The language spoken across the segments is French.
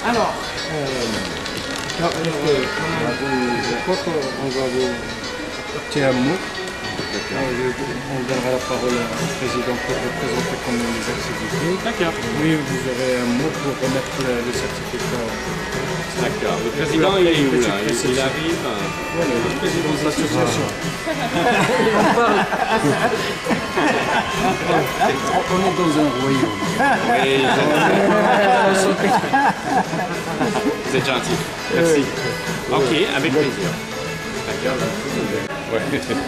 Alors, Je crois qu'on va vous apporter un mot. On donnera la parole au président pour vous présenter quand même les activités. d'accord. Oui, vous aurez un mot pour remettre le certificat. D'accord. Le président, il est où là? Il arrive. Voilà, le président de l'association. On est dans un royaume. Oui, vous êtes gentil. Merci. Ok, avec plaisir. D'accord. Ouais, exactement.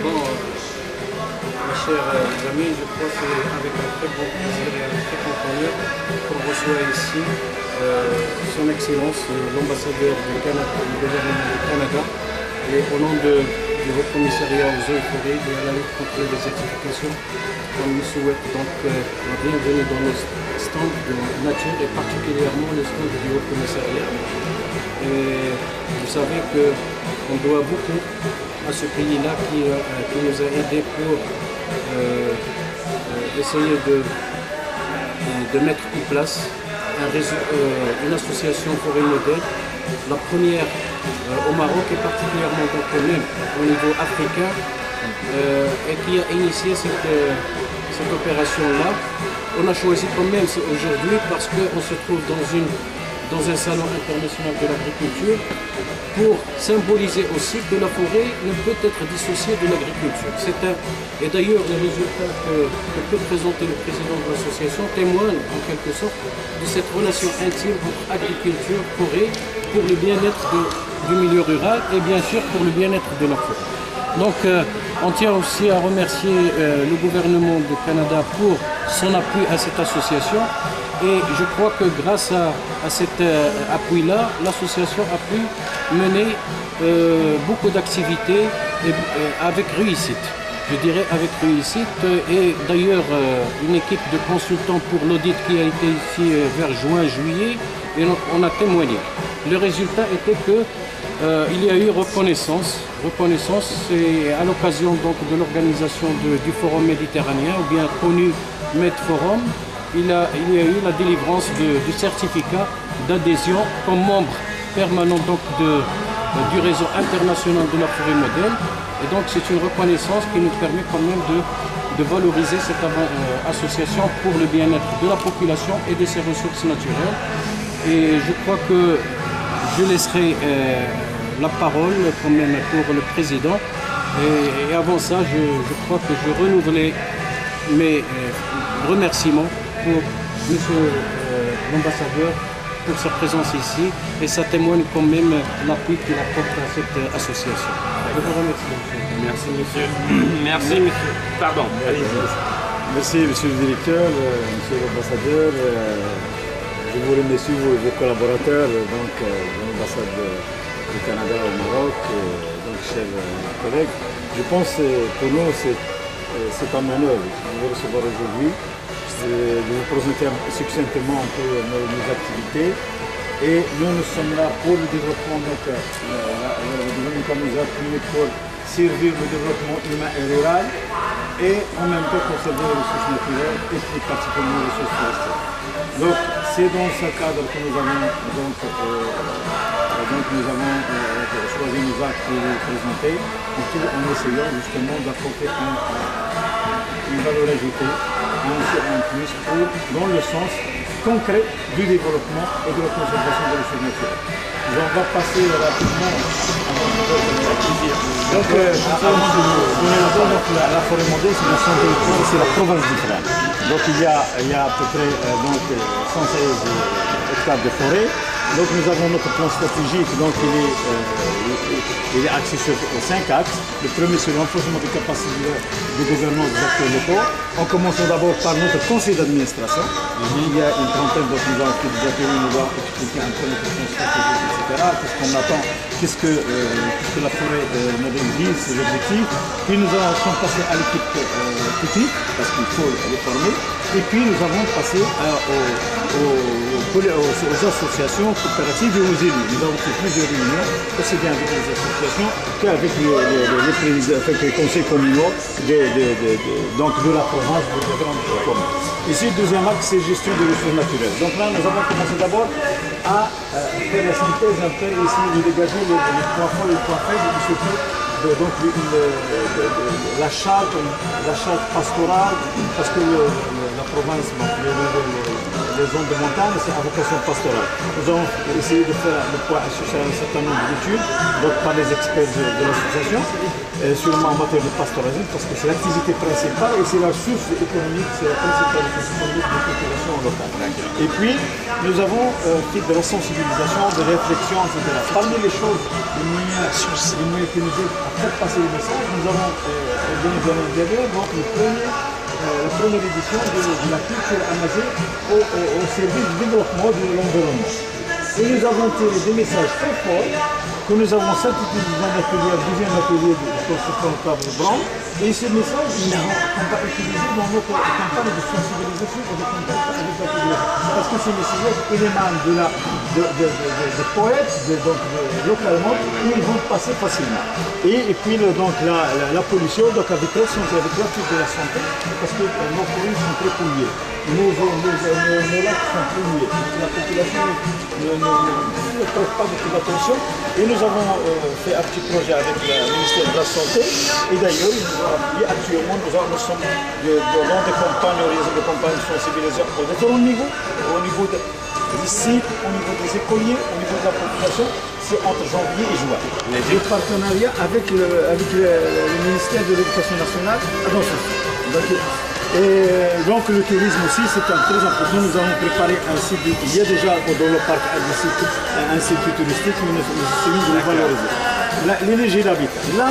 Bon, mes chers amis, je crois que c'est avec un très bon plaisir et un très bon honneur qu'on reçoit ici son Excellence, l'ambassadeur du Canada, du gouvernement du Canada, et au nom du Haut Commissariat aux eaux et forêts et à la lutte contre les désertifications, on lui souhaite donc la bienvenue dans nos stands de nature et particulièrement le stand du Haut Commissariat. Et vous savez qu'on doit beaucoup à ce pays-là qui nous a aidés pour essayer de mettre en place une association forêt modèle, la première au Maroc et particulièrement donc même au niveau africain, et qui a initié cette opération-là. On a choisi quand même aujourd'hui parce qu'on se trouve dans un salon international de l'agriculture pour symboliser aussi que la forêt ne peut être dissociée de l'agriculture. Et d'ailleurs, les résultats que peut présenter le président de l'association témoignent en quelque sorte de cette relation intime entre agriculture et forêt pour le bien-être du milieu rural et bien sûr pour le bien-être de la forêt. Donc on tient aussi à remercier le gouvernement du Canada pour son appui à cette association. Et je crois que grâce à cet appui-là, l'association a pu mener beaucoup d'activités avec réussite. Je dirais avec réussite. Et d'ailleurs, une équipe de consultants pour l'audit qui a été ici vers juin, juillet, et on a témoigné. Le résultat était que il y a eu reconnaissance. C'est à l'occasion donc de l'organisation du Forum méditerranéen, ou bien connu Medforum. Il y a eu la délivrance du certificat d'adhésion comme membre permanent donc, du réseau international de la forêt modèle. Et donc c'est une reconnaissance qui nous permet quand même de valoriser cette association pour le bien-être de la population et de ses ressources naturelles. Et je crois que je laisserai la parole quand même pour le président. Et avant ça, je crois que je renouvelais mes remerciements pour monsieur l'ambassadeur pour sa présence ici, et ça témoigne quand même l'appui qu'il apporte à cette association. Je vous remercie. Merci monsieur. Merci monsieur. Pardon. Allez-y. Merci monsieur le directeur, monsieur l'ambassadeur. Je vous remercie vos collaborateurs donc, de l'ambassade du Canada au Maroc, donc chers collègues. Je pense que pour nous c'est un honneur de vous recevoir aujourd'hui, de vous présenter succinctement un peu nos activités. Et nous sommes là pour le développement, donc le gouvernement nous a appuyé pour servir le développement humain et rural, et en même temps conserver les ressources naturelles et plus particulièrement les ressources forestières. Donc c'est dans ce cadre que nous avons choisi nos actes pour les présenter, en essayant justement d'apporter une valeur ajoutée, un plus dans le sens concret du développement et de la conservation des ressources naturelles. On va passer rapidement donc, la forêt modèle, c'est le centre de territoire, c'est la province du Frère. Donc il y a à peu près 116 hectares de forêt. Donc nous avons notre plan stratégique, donc il est axé sur 5 axes. Le premier, c'est le renforcement des capacités de gouvernance des acteurs locaux. En commençant d'abord par notre conseil d'administration. Il y a une trentaine de gens qui nous accueillent, nous va expliquer un peu notre plan stratégique, etc. Qu'est-ce qu'on attend, qu'est-ce que la forêt modèle vise, c'est l'objectif. Puis nous sommes passés à l'équipe techniques, parce qu'il faut les former. Et puis nous avons passé aux associations coopératives et aux élus. Nous avons fait plusieurs réunions, aussi bien avec les associations qu'avec les conseils communaux donc de la province de Grande Communes. Ici, le deuxième axe, c'est gestion des ressources naturelles. Donc là, nous avons commencé d'abord à faire la synthèse un peu, essayer de dégager les points forts et les points faibles, et surtout donc la charte pastorale, parce que la province, donc, les zones de montagne, c'est à vocation pastorale. Nous avons essayé de faire un certain nombre d'études donc par les experts de l'association, sûrement en matière de pastoralisme, parce que c'est l'activité principale et c'est la source économique, c'est la principale source économique de population locale. Et puis, nous avons fait de la sensibilisation, de réflexion, etc. Parmi les choses, les moyens que nous aident à faire passer le message, nous avons organisé donc la première édition de la culture amazigh au service du développement de l'environnement. Et nous avons tiré des messages très forts que nous avons synthétisés dans un deuxième atelier de construction de table blanc. Et ces messages, nous avons utilisés dans notre campagne de sensibilisation et de contact avec la population. Parce que ces messages émanent de poètes, localement, où ils vont passer facilement. Et puis donc, la pollution, donc avec la santé, avec l'attitude de la santé, parce que nos forêts sont très polluées. Nos lacs sont pollués. La population ne prête pas beaucoup d'attention. Et nous avons fait un petit projet avec le ministère de la Santé. Et d'ailleurs, actuellement, nous sommes dans des campagnes de sensibilisation au différents niveaux, au niveau des sites, au niveau des écoliers, au niveau de la population. C'est entre janvier et juin. Le partenariat avec le ministère de l'Éducation nationale dans ce sens. Et donc le tourisme aussi, c'est très important. Nous avons préparé un site, il y a déjà dans le parc un site touristique, mais nous essayons de le valoriser. L'énergie d'habitat.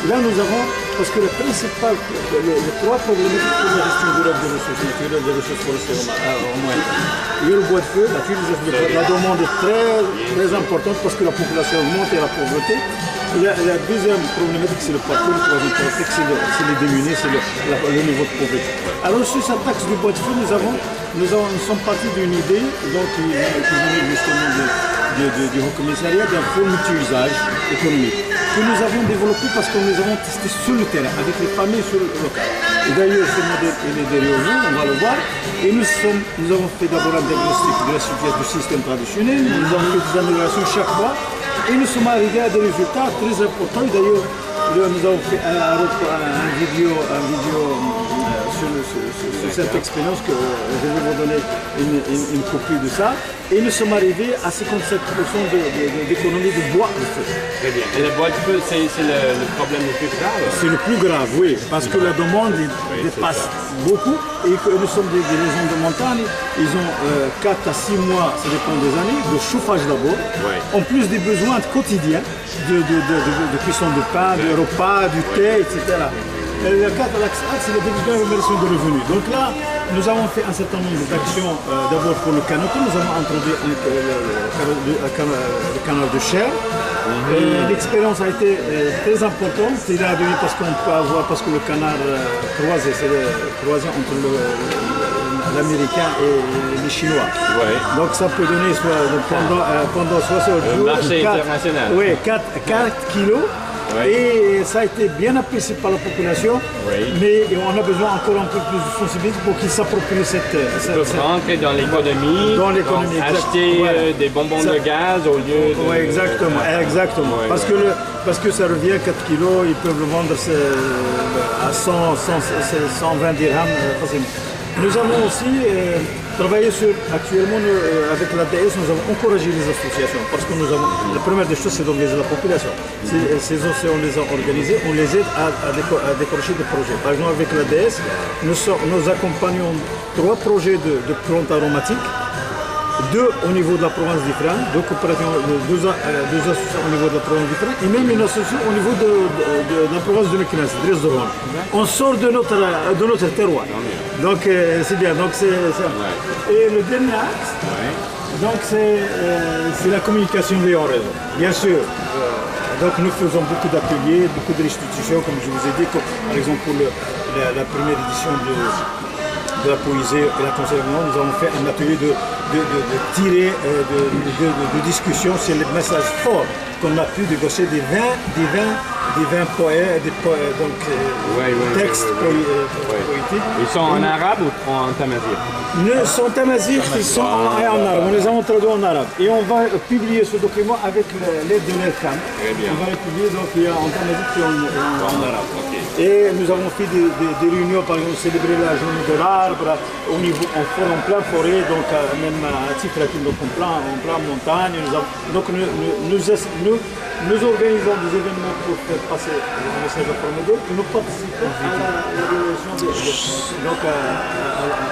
Là, nous avons, parce que les trois problématiques pour la gestion durable des ressources naturelles, des ressources forestières au moins. Il y a le bois de feu, la demande est très importante parce que la population augmente et la pauvreté. La deuxième problématique, c'est le parcours. La troisième problématique, c'est les démunis, c'est le niveau de pauvreté. Alors sur cette axe du bois de feu, nous sommes partis d'une idée donc, qui venait justement du Haut Commissariat d'un fonds multi-usage économique que nous avons développé parce que nous avons testé sur le terrain avec les familles sur le local. Et d'ailleurs, ce modèle est derrière nous, on va le voir. Et nous avons fait d'abord un diagnostic de la situation du système traditionnel, nous avons fait des améliorations chaque fois. Et nous sommes arrivés à des résultats très importants. D'ailleurs, nous avons fait un vidéo sur cette expérience que je vais vous donner une copie de ça. Et nous sommes arrivés à 57% d'économie de bois de feu. Très bien. Et le bois de feu, c'est le problème le plus grave? C'est le plus grave, oui, parce que la demande dépasse beaucoup et que nous sommes des zones de montagne. Ils ont 4 à 6 mois, ça dépend des années, de chauffage d'abord, en plus des besoins quotidiens de cuisson de pain, de repas, du thé, etc. Le 4 axe, c'est la développement de revenus. Donc là, nous avons fait un certain nombre d'actions, d'abord pour le canopé, nous avons introduit le canal de chair. L'expérience a été très importante, il a donné parce qu'on peut avoir, parce que le canal croisé, c'est le croisé entre l'américain et les chinois. Ouais. Donc ça peut donner pendant 60 jours, marché international. Oui, 4 kilos. Oui. Et ça a été bien apprécié par la population, mais on a besoin encore un peu plus de sensibilité pour qu'ils s'approprient cette rentrer dans l'économie, acheter des bonbons de gaz au lieu de... Oui, exactement. Parce que ça revient 4 kilos, ils peuvent le vendre à 120 dirhams facilement. Nous avons aussi travaillé actuellement avec l'ADS, nous avons encouragé les associations parce que la première des choses c'est d'organiser la population. Ces océans, on les a organisés, on les aide à décrocher des projets. Par exemple avec l'ADS, nous accompagnons 3 projets de plantes aromatiques, 2 au niveau de la province d'Ifrane, 2 coopératives, 2 associations au niveau de la province d'Ifrane et même une association au niveau de la province de Meknès, Dresde-Rouen. On sort de notre terroir. Donc c'est bien. Donc, et le dernier axe, donc c'est la communication via réseau. Bien sûr, Donc nous faisons beaucoup d'ateliers, beaucoup de restitutions, comme je vous ai dit, comme, par exemple pour la première édition de la poésie et la conservation, nous avons fait un atelier de tirer, de discussion sur les messages forts qu'on a pu négocier des 20 poèmes, donc textes poétiques. Ils sont en arabe ou en tamazigh? Ils sont tamazigh, ils sont en arabe. On les a traduits en arabe. Et on va publier ce document avec l'aide de l'ERCAM. On va le publier donc il y a en tamazigh et en arabe. Okay. Et nous avons fait des réunions, par exemple, célébrer la journée de l'arbre au niveau en plein forêt, donc même à Tiflakin, donc en plein montagne. Donc nous organisons des événements pour faire passer le message de Formodel et nous participons à la réalisation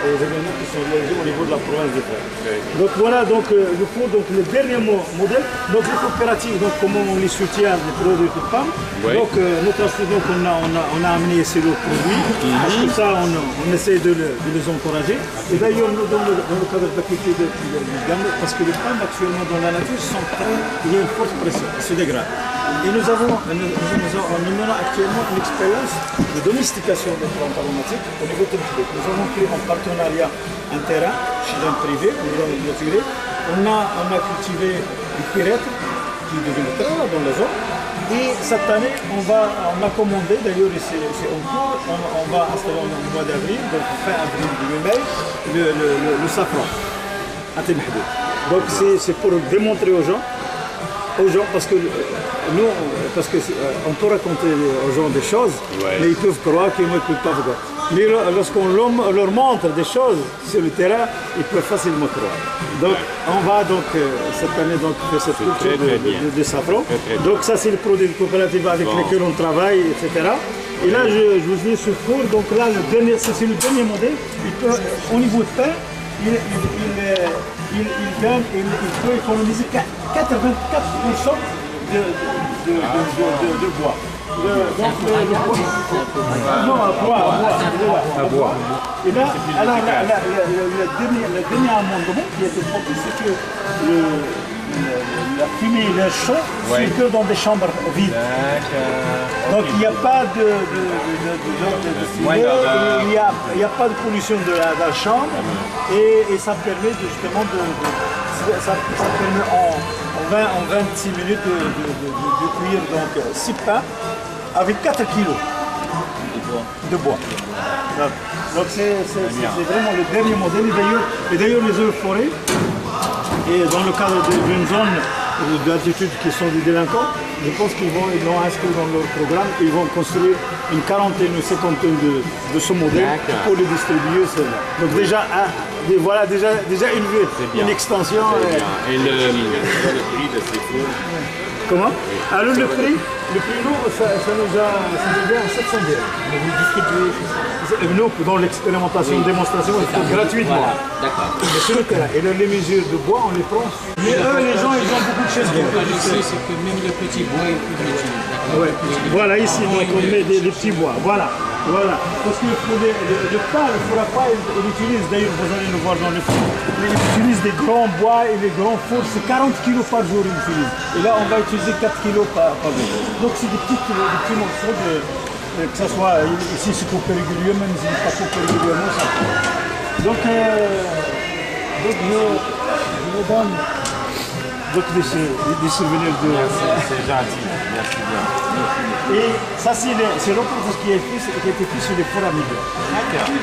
aux événements qui sont réalisés au niveau de la province de Frères. Donc voilà, donc le dernier modèle, notre coopérative, donc comment on les soutient, les produits de femmes. Donc notre association, on a amené ces produits, parce que ça on essaie de les encourager. Et d'ailleurs dans le cadre d'activité de gamme, parce que les femmes actuellement dans la nature il y a une forte pression, elles se dégradent. Et nous menons actuellement une expérience de domestication des plantes aromatiques au niveau de Tibet. Nous avons pris en partenariat un terrain chez un privé, nous l'avons clôturé. On a cultivé du pirètre qui est devenu très rare dans la zone. Et cette année, on a commandé, d'ailleurs c'est en cours, on va installer au mois d'avril, donc fin avril, début mai, le safran à Temhdou. Donc c'est pour démontrer aux gens parce que on peut raconter aux gens des choses, mais ils peuvent croire qu'ils ne peuvent pas voir. Mais lorsqu'on leur montre des choses sur le terrain, ils peuvent facilement croire. Donc on va cette année faire cette culture de safran. Donc ça c'est le produit de coopérative avec lesquels on travaille, etc. Et là je vous dis ce four, donc là c'est le dernier modèle. Au niveau de pain, il peut économiser 84% de bois. Bois. Et là, le dernier amendement qui a été proposé, c'est que la fumée et le chaud circulent dans des chambres vides. Donc il n'y a pas de fumée, il n'y a pas de pollution de la chambre et ça permet justement ça permet en 26 minutes de cuire donc 6 pains avec 4 kilos de bois. Donc c'est vraiment le dernier modèle. Et d'ailleurs les eaux forêts, et dans le cadre d'une zone d'altitude qui sont des délinquants, je pense qu'ils l'ont inscrit dans leur programme. Ils vont construire une quarantaine ou cinquantaine de ce modèle pour les distribuer. Donc déjà une extension. Et le prix de ces fours? Comment? Alors le prix, nous, ça nous vient à 700 €. Vous distribuez nous, dans l'expérimentation, démonstration, gratuitement. Voilà, d'accord. Sur le terrain. Et les mesures de bois, on les prend. Mais les gens, ils ont beaucoup de choses. Ce qu'on peut dire, c'est que même le petit bois, ils peuvent l'utiliser. Voilà, ici, donc, on met des petits bois. Voilà. Parce que le pain, le four à pain, il utilise, d'ailleurs, vous allez le voir dans le four, il utilise des grands bois et des grands fours, c'est 40 kg par jour, il utilise. Et là, on va utiliser 4 kg par jour. Donc, c'est des petits morceaux que ce soit ici, c'est coupé régulièrement, mais c'est pas coupé régulièrement, ça. Donc je vous donne des souvenirs de... C'est gentil, merci bien. Et ça, c'est le reportage qui a été fait sur les fours à Midou. D'accord. Je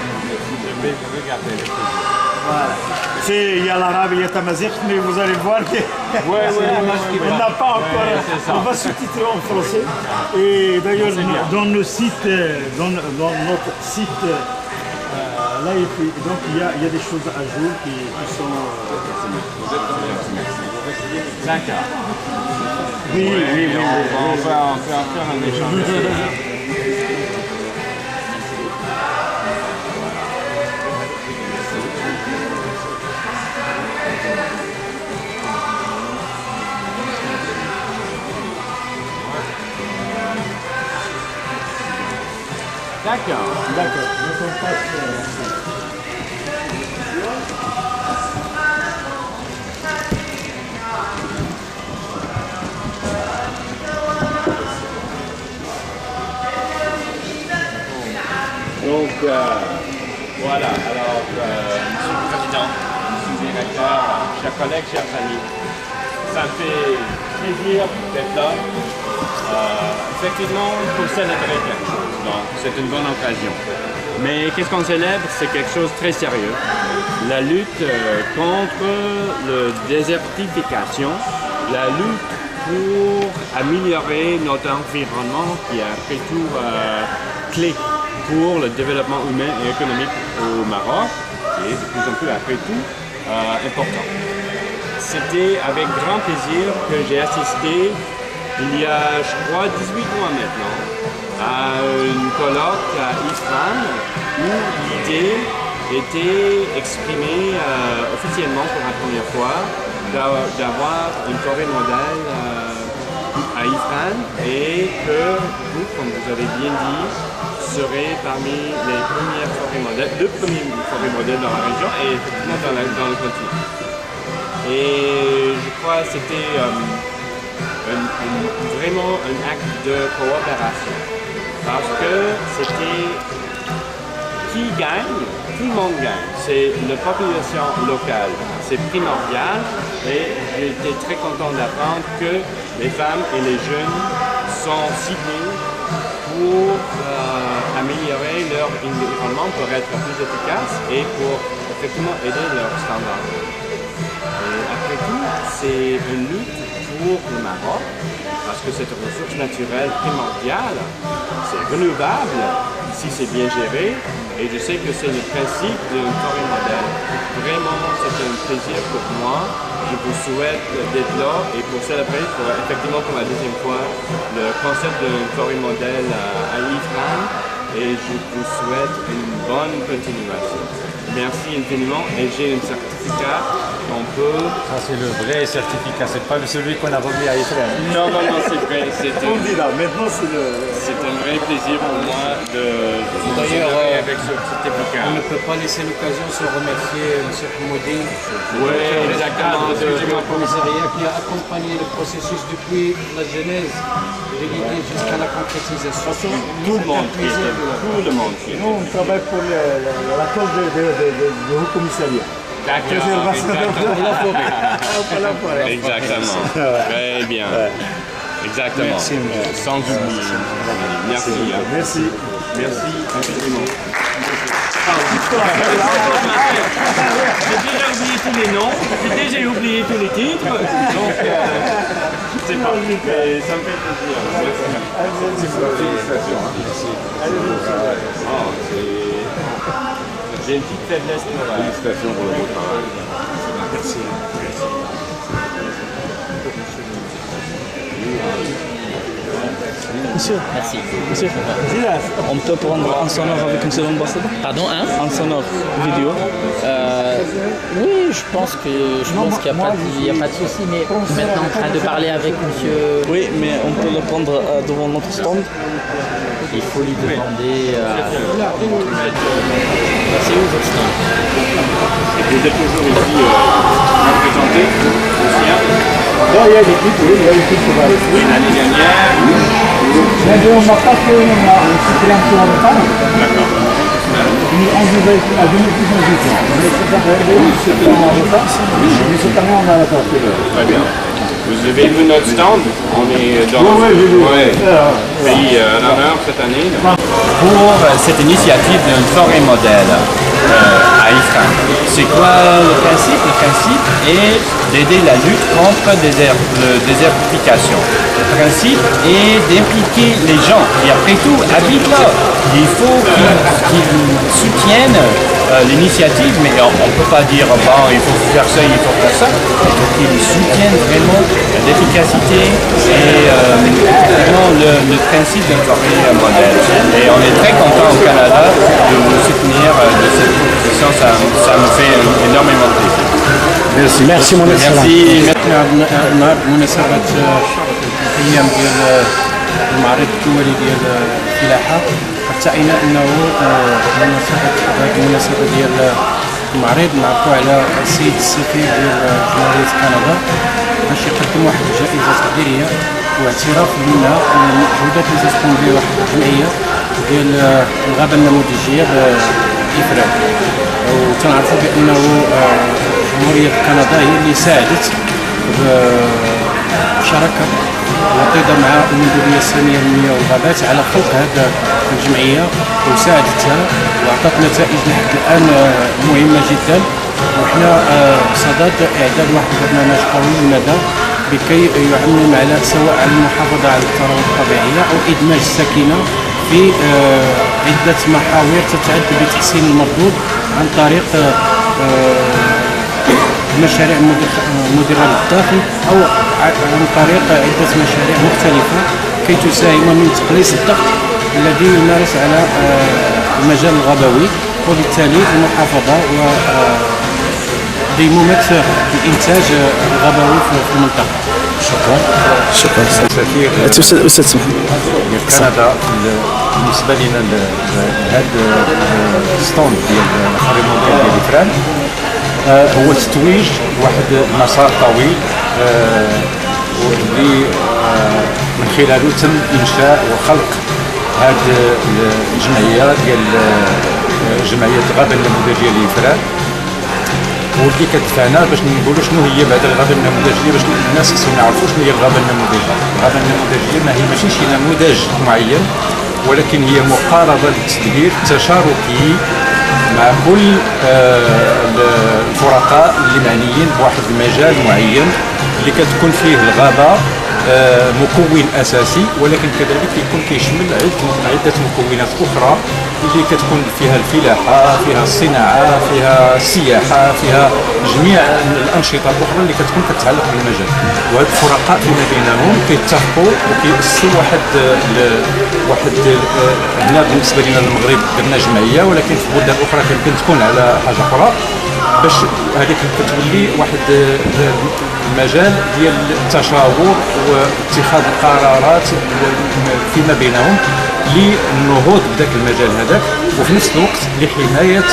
vais regarder les photos. Voilà. Il y a l'arabe, il y a Tamazigh, mais vous allez voir qu'on n'a pas encore... On va sous-titrer en français. Et d'ailleurs, dans notre site, là, donc, il y a des choses à jour qui sont... D'accord. Oui. On peut en faire un échange. D'accord. Donc on passe... Voilà, alors, Monsieur le Président, Monsieur le Directeur, chers collègues, chers amis, ça me fait plaisir d'être là. Effectivement, pour célébrer quelque chose, donc c'est une bonne occasion. Mais qu'est-ce qu'on célèbre? C'est quelque chose de très sérieux. La lutte contre la désertification, la lutte pour améliorer notre environnement qui est après tout clé pour le développement humain et économique au Maroc, qui est de plus en plus après tout important. C'était avec grand plaisir que j'ai assisté il y a, je crois, 18 mois maintenant, à une colloque à Ifrane où l'idée était exprimée officiellement pour la première fois d'avoir une forêt modèle à Ifrane et que vous, comme vous avez bien dit, serez parmi les premières forêts modèles, deux premiers forêts modèles dans la région et effectivement dans le continent. Et je crois que c'était vraiment un acte de coopération parce que c'était qui gagne, tout le monde gagne, c'est la population locale, c'est primordial et j'étais très content d'apprendre que les femmes et les jeunes sont ciblés pour améliorer leur environnement, pour être plus efficaces et pour effectivement aider leurs standards. Et après tout, c'est une lutte pour le Maroc, parce que cette ressource naturelle primordiale, c'est renouvelable, si c'est bien géré, et je sais que c'est le principe d'une forêt modèle. Vraiment, c'est un plaisir pour moi. Je vous souhaite d'être là et pour célébrer, effectivement pour la deuxième fois, le concept d'une forêt modèle à Ifrane, et je vous souhaite une bonne continuation. Merci infiniment et j'ai un certificat qu'on peut... Ça c'est le vrai certificat, c'est pas celui qu'on a remis à Ifrane. Non, c'est vrai. On dit là, maintenant c'est le... C'est un vrai plaisir pour moi de vous célébrer avec ce certificat. On ne peut pas laisser l'occasion de se remercier M. Hamoudi. Oui, exactement. Du commissariat qui a accompagné le processus depuis la genèse de l'idée jusqu'à la concrétisation. Tout le monde qui était là. Tout le monde qui était là. Nous, on travaille pour la cause du haut commissariat. D'accord, Exactement. Exactement. Très bien. Exactement. Merci. Sans oublier. Merci. Merci. Merci infiniment. J'ai déjà oublié tous les noms, j'ai déjà oublié tous les titres, donc c'est pas mais ça me fait plaisir. J'ai une petite faiblesse pour la... Félicitations pour le beau travail. Merci. Monsieur, Merci. monsieur, on peut prendre un sonore avec monsieur l'ambassadeur? Pardon, hein? Un sonore vidéo? Oui, je pense qu'il n'y a pas de souci, mais maintenant en train de parler avec monsieur... Oui, mais on peut le prendre devant notre stand. Il faut lui demander... c'est où votre stand? Vous êtes toujours ici représenté aussi, hein? Non, il y a l'équipe, oui, il y a l'équipe qui va. Oui, l'année dernière. Mais on n'a pas fait une supplément en retard. D'accord. On devait à 2018. On est supplément en retard. Mais cette année, on a la carte. Très bien. Vous avez vu notre stand? On est dans pays à l'honneur cette année. Pour cette initiative d'une forêt modèle à Ifrane. C'est quoi le principe? Le principe est d'aider la lutte contre la désertification. Le principe est d'impliquer les gens qui après tout habitent là. Il faut qu'ils soutiennent l'initiative, mais on ne peut pas dire bon, il faut faire ça, il faut faire ça. Il faut qu'ils soutiennent vraiment l'efficacité et vraiment le principe d'une forêt modèle. Et on est très content au Canada de vous soutenir de cette proposition, ça me fait énormément plaisir. Merci. Merci, mon excellent. مناسبة أيام ديال المعرض الدولي ديال الفلاحة ارتئينا أنه هذه المناسبة ديال المعرض نعرفوا على السيد السفير ديال جمهورية كندا باش يقدم واحد الجائزة تقديرية واعتراف منا بالمجهودات اللي تقوم بها واحد الجمعية ديال الغابه النموذجيه بإفران. وتنعرفوا بانه جمهوريه كندا هي اللي ساعدت بشراكه وطيده مع المندوبيه الساميه للمياه والغابات على خلق هذه الجمعيه، وساعدتها واعطت نتائج لحد الان مهمه جدا. وحنا صدد اعداد واحد البرنامج قوي المدى لكي يعمم على سواء على المحافظه على الثروات الطبيعيه او ادماج السكينه في عده محاور تتعد بتحسين المردود عن طريق مشاريع مديرة للداخل أو عن طريق عدة مشاريع مختلفة كي تساهم من تقليص الضغط الذي يمارس على المجال الغابوي، وبالتالي المحافظة وديمومة الإنتاج الغابوي في المنطقة. شكرا سفير أستاذ سمح كندا بالنسبه لنا لهذا الستوند ديال الفوري موديل ديال إفران هو تتويج واحد المسار طويل واللي من خلاله تم انشاء وخلق هذه الجمعيه ديال جمعيه الغابه النموذجيه لإفران، واللي كتدفعنا باش نقولوا شنو هي بعد الغابه النموذجيه، باش الناس خصهم يعرفوا شنو هي الغابه النموذجيه. الغابه النموذجيه ما هي ماشي شي نموذج معين، ولكن هي مقاربه للتدبير التشاركي مع كل الفرقاء اللي معنيين بواحد المجال معين اللي كتكون فيه الغابه مكون اساسي، ولكن كذلك يكون كيشمل عده مكونات اخرى اللي كتكون فيها الفلاحه، فيها الصناعه، فيها السياحه، فيها جميع الانشطه الاخرى اللي كتكون كتتعلق بالمجال. وهاد الفرقاء فيما بينهم كيتفقوا وكيأسسوا واحد هنا بالنسبه لنا المغرب درنا جمعيه، ولكن في بلدان اخرى يمكن تكون على حاجه اخرى، باش هذيك كتولي واحد المجال ديال التشاور واتخاذ القرارات فيما بينهم للنهوض بداك المجال هذاك، وفي نفس الوقت لحمايه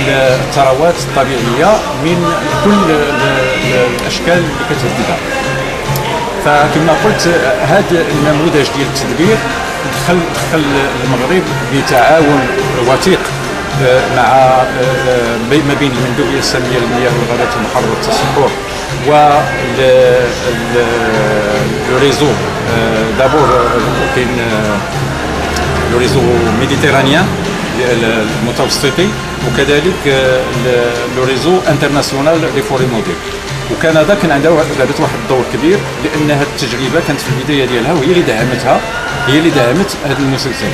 الثروات الطبيعيه من كل الاشكال اللي كتهددها. فكما قلت هذا النموذج ديال التدبير دخل المغرب بتعاون وثيق مع ما بين المندوبيه الساميه للمياه والغابات والمحافظه التصحر و لو ريزو دابور كاين لو ريزو ميديتيرانيان المتوسطي، وكذلك لو ريزو انترناسيونال لي فوري موديل. وكندا كان عندها لعبت واحد الدور كبير، لان هذه التجربه كانت في البدايه ديالها وهي اللي دعمت هذا المسلسل.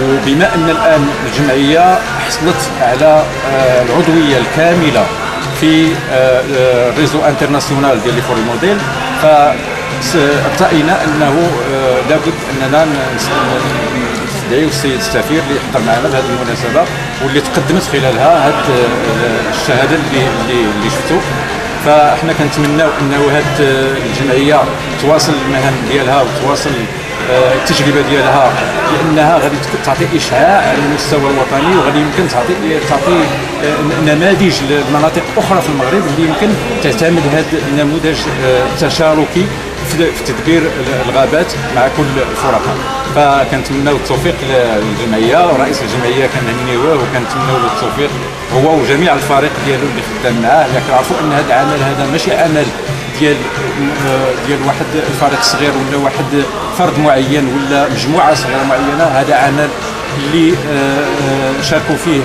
وبما ان الان الجمعيه حصلت على العضويه الكامله في ريزو انترناسيونال ديال لي فوري موديل، فراينا انه لابد اننا نستدعيو السيد السفير اللي يحضر معنا بهذه المناسبه، واللي تقدمت خلالها هذه الشهاده اللي شفتوا. فاحنا كنتمناو انه هذه الجمعيه تواصل المهام ديالها وتواصل التجربه ديالها، لانها غادي تعطي اشعاع على المستوى الوطني، وغادي يمكن تعطي نماذج لمناطق اخرى في المغرب اللي يمكن تعتمد هذا النموذج التشاركي في تدبير الغابات مع كل الفرقاء. فكنتمناو التوفيق للجمعيه، ورئيس الجمعيه كنهنيوه وكنتمناو له التوفيق هو وجميع الفريق ديالو اللي خدام معاه. كنعرفوا ان هذا العمل هذا ماشي عمل ديال واحد الفريق صغير ولا واحد فرد معين ولا مجموعه صغيره معينه، هذا عمل اللي شاركوا فيه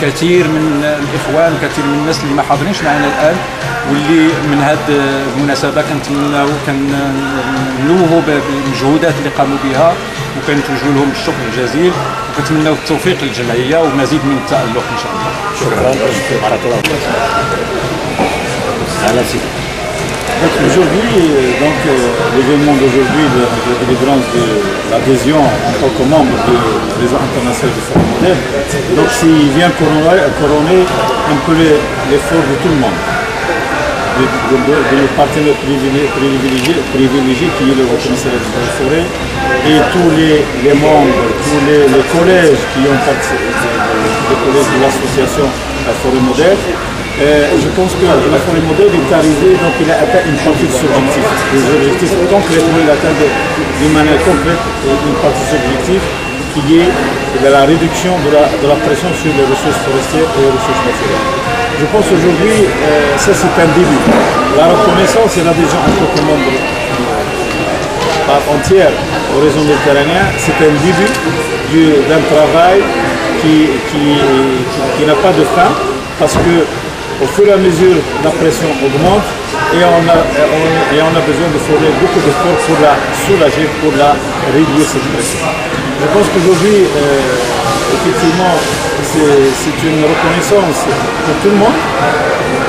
كثير من الاخوان، كثير من الناس اللي ما حاضرينش معنا الان، واللي من هذه المناسبه كنوهوا بالمجهودات اللي قاموا بها، وكنتوجهوا لهم الشكر الجزيل، وكنتمناو التوفيق للجمعيه ومزيد من التالق ان شاء الله. شكرا. بارك الله فيك. Donc aujourd'hui, l'événement d'aujourd'hui, de l'évidence de l'adhésion en tant que membre du réseau international du Forum Modèle, donc il vient couronner un peu l'effort de tout le monde, de nos partenaires privilégiés qui est le commissariat de la forêt et tous les membres, tous les collèges qui ont participé, les collèges de l'association Forum Modèle, Je pense que la forêt modèle est arrivée, donc il a atteint une partie de son objectif. Les objectifs concrètement, il atteint d'une manière concrète une partie de son objectif qui est de la réduction de la pression sur les ressources forestières et les ressources naturelles. Je pense aujourd'hui, ça c'est un début. La reconnaissance et l'adhésion en tant que membre part entière au réseau méditerranéen, c'est un début d'un travail qui n'a pas de fin, parce que au fur et à mesure la pression augmente et on a besoin de fournir beaucoup d'efforts pour la soulager, pour la réduire cette pression. Je pense qu'aujourd'hui, effectivement, c'est une reconnaissance pour tout le monde,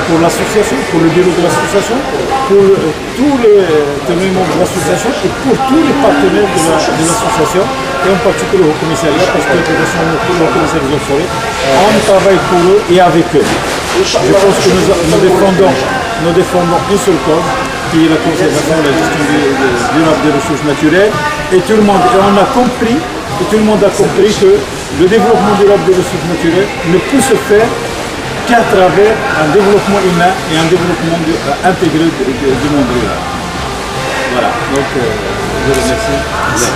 pour l'association, pour le bureau de l'association, pour tous les membres de l'association et pour tous les partenaires de l'association, et en particulier au commissariat, parce que pour le commissariat des forêts, on travaille pour eux et avec eux. Je pense que nous défendons une seule cause, qui est la conservation et la gestion durable des ressources naturelles, et tout le monde, et on a compris, et tout le monde a compris que le développement durable des ressources naturelles ne peut se faire qu'à travers un développement humain et un développement intégré du monde rural. Voilà, donc je remercie. Merci.